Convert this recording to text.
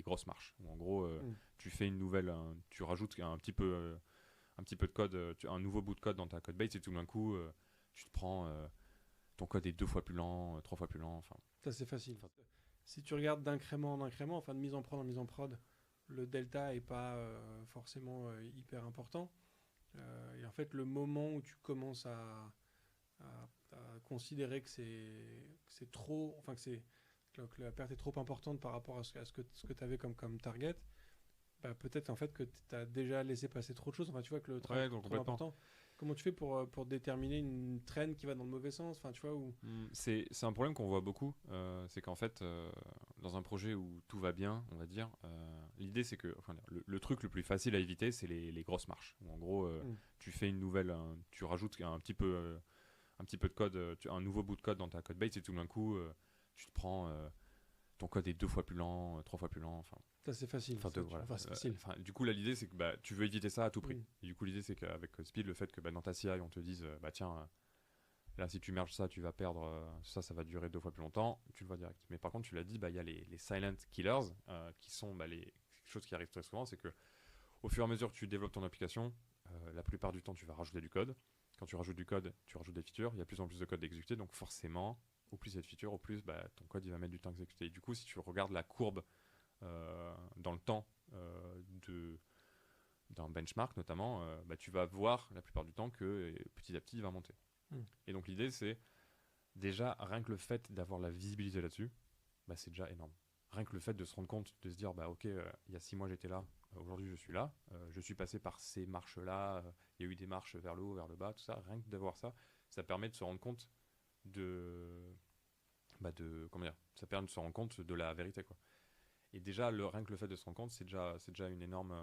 grosses marches. Où en gros, Mm. tu fais une nouvelle, tu rajoutes un petit peu de code, un nouveau bout de code dans ta code base et tout d'un coup, tu te prends, ton code est 2 fois plus lent, 3 fois plus lent. Enfin, Ça, c'est facile. enfin, Si tu regardes d'incrément en incrément, enfin de mise en prod en mise en prod, le delta est pas forcément hyper important. Et en fait, le moment où tu commences à considérer que c'est trop, enfin que la perte est trop importante par rapport à ce que tu avais comme target, bah, peut-être en fait que tu as déjà laissé passer trop de choses. Enfin, tu vois que le travail ouais, est donc trop complètement. important. Comment tu fais pour déterminer une traîne qui va dans le mauvais sens? Enfin, tu vois, où. C'est un problème qu'on voit beaucoup. C'est qu'en fait, dans un projet où tout va bien, on va dire, l'idée c'est que enfin, le truc le plus facile à éviter, c'est les grosses marches. Où en gros, Hmm. tu fais une nouvelle, tu rajoutes un petit peu de code, un nouveau bout de code dans ta code base et tout d'un coup, tu te prends, ton code est 2 fois plus lent, 3 fois plus lent. Enfin, Ça, c'est facile. enfin, voilà. Enfin, c'est facile. Du coup, là, l'idée c'est que bah, tu veux éviter ça à tout prix. Hmm. Et du coup, l'idée c'est qu'avec Speed, le fait que bah, dans ta CI, on te dise, bah tiens, là, si tu merges ça, tu vas perdre ça, ça va durer 2 fois plus longtemps, tu le vois direct. Mais par contre, tu l'as dit, bah, il y a les silent killers qui sont bah, les choses qui arrivent très souvent, c'est que au fur et à mesure que tu développes ton application, la plupart du temps, tu vas rajouter du code. Quand tu rajoutes du code, tu rajoutes des features, il y a de plus en plus de code d'exécuter, donc forcément, au plus il y a de features, au plus bah, ton code il va mettre du temps à exécuter. Et du coup, si tu regardes la courbe dans le temps d'un benchmark notamment, bah, tu vas voir la plupart du temps que petit à petit il va monter. Hmm. Et donc l'idée c'est déjà, rien que le fait d'avoir la visibilité là-dessus, bah, c'est déjà énorme. Rien que le fait de se rendre compte, de se dire, bah ok, il y a 6 mois j'étais là, aujourd'hui je suis là, je suis passé par ces marches-là, il y a eu des marches vers le haut, vers le bas, tout ça, rien que d'avoir ça, ça permet de se rendre compte de, comment dire, ça permet de se rendre compte de la vérité, quoi. Et déjà, rien que le fait de se rendre compte, c'est déjà une énorme